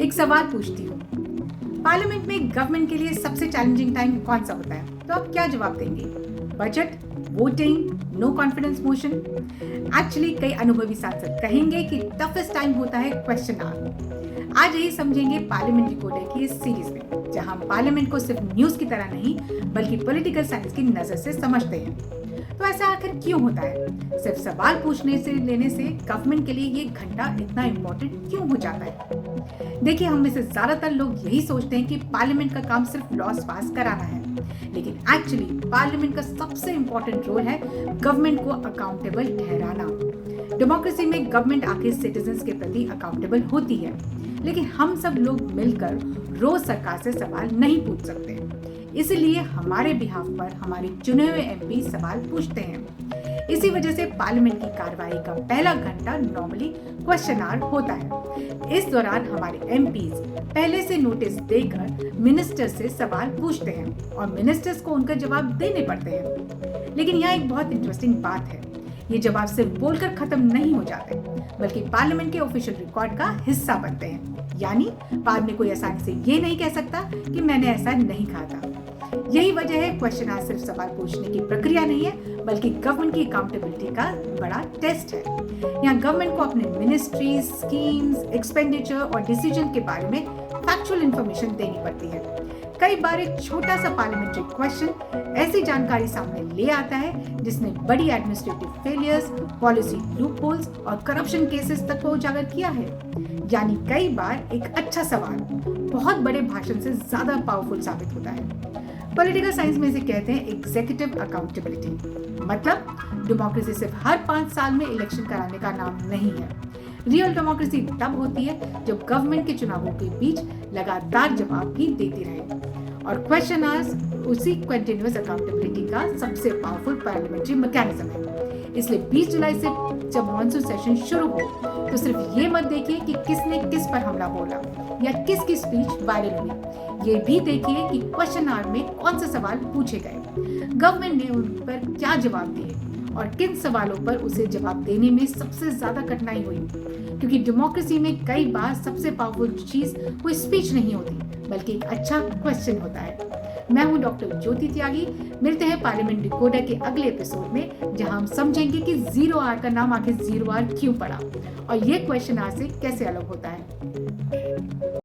एक सवाल पूछती हूँ, पार्लियामेंट में गवर्नमेंट के लिए सबसे चैलेंजिंग टाइम कौन सा होता है? तो आप क्या जवाब देंगे? Budget, voting, no confidence motion? Actually कई अनुभवी सांसद कहेंगे कि टफेस्ट टाइम होता है क्वेश्चन आवर। आज यही समझेंगे पार्लियामेंट्री कोड की इस सीरीज में, जहां हम पार्लियामेंट को सिर्फ न्यूज की तरह नहीं बल्कि पॉलिटिकल साइंस की नजर से समझते हैं। तो ऐसा आखिर क्यों होता है? सिर्फ सवाल पूछने से लेने से गवर्नमेंट के लिए ये घंटा इतना इम्पोर्टेंट क्यों हो जाता है? देखिए, हम में से ज्यादातर लोग यही सोचते हैं कि पार्लियामेंट का काम सिर्फ लॉज पास कराना है, लेकिन एक्चुअली पार्लियामेंट का सबसे इम्पोर्टेंट रोल है गवर्नमेंट को अकाउंटेबल ठहराना। डेमोक्रेसी में गवर्नमेंट आखिर सिटीजन्स के प्रति अकाउंटेबल होती है, लेकिन हम सब लोग मिलकर रोज सरकार से सवाल नहीं पूछ सकते। इसलिए हमारे बिहाफ पर हमारे चुने हुए एमपी सवाल पूछते हैं। इसी वजह से पार्लियामेंट की कार्रवाई का पहला घंटा नॉर्मली क्वेश्चन आवर होता है। इस दौरान हमारे एमपीज पहले से नोटिस देकर मिनिस्टर से सवाल पूछते हैं और मिनिस्टर्स को उनका जवाब देने पड़ते हैं। लेकिन यहाँ एक बहुत इंटरेस्टिंग बात है, ये जवाब सिर्फ बोलकर खत्म नहीं हो जाते, बल्कि पार्लियामेंट के ऑफिशियल रिकॉर्ड का हिस्सा बनते हैं। यानी बाद में कोई आसानी से ये नहीं कह सकता कि मैंने ऐसा नहीं कहा था। यही वजह है क्वेश्चन आवर सिर्फ सवाल पूछने की प्रक्रिया नहीं है, बल्कि गवर्नमेंट की अकाउंटेबिलिटी का बड़ा टेस्ट है। यहाँ गवर्नमेंट को अपने मिनिस्ट्री, स्कीम्स, एक्सपेंडिचर और डिसीजन के बारे में फैक्चुअल इंफॉर्मेशन देनी पड़ती है। कई बार एक छोटा सा पार्लियामेंट्री क्वेश्चन ऐसी जानकारी सामने ले आता है जिसने बड़ी एडमिनिस्ट्रेटिव फेलियर्स, पॉलिसी लूपहोल्स और करप्शन केसेस तक को उजागर किया है। यानी कई बार एक अच्छा सवाल बहुत बड़े भाषण से ज्यादा पावरफुल साबित होता है। पॉलिटिकल साइंस में इसे कहते हैं एग्जीक्यूटिव अकाउंटेबिलिटी। मतलब डेमोक्रेसी सिर्फ हर 5 साल में इलेक्शन कराने का नाम नहीं है। रियल डेमोक्रेसी तब होती है जब गवर्नमेंट के चुनावों के बीच लगातार जवाब भी देती रहे, और क्वेश्चन आवर्स उसी कंटिन्यूअस अकाउंटेबिलिटी का सबसे पावरफुल पार्लियामेंट्री मैकेनिज्म है। इसलिए 20 जुलाई से जब मॉनसून सेशन शुरू हो तो सिर्फ ये मत देखिए कि किसने किस पर हमला बोला या किसकी स्पीच वायरल हुई, ये भी देखिए कि क्वेश्चन आवर में कौन से सवाल पूछे गए, गवर्नमेंट ने उन पर क्या जवाब दिए और किन सवालों पर उसे जवाब देने में सबसे ज्यादा कठिनाई हुई। क्योंकि डेमोक्रेसी में कई बार सबसे पावरफुल चीज कोई स्पीच नहीं होती, बल्कि एक अच्छा क्वेश्चन होता है। मैं हूं डॉक्टर ज्योति त्यागी। मिलते हैं पार्लियामेंट्री कोड के अगले एपिसोड में, जहां हम समझेंगे कि 0 आवर का नाम आखिर 0 आवर क्यों पड़ा और ये क्वेश्चन आवर से कैसे अलग होता है।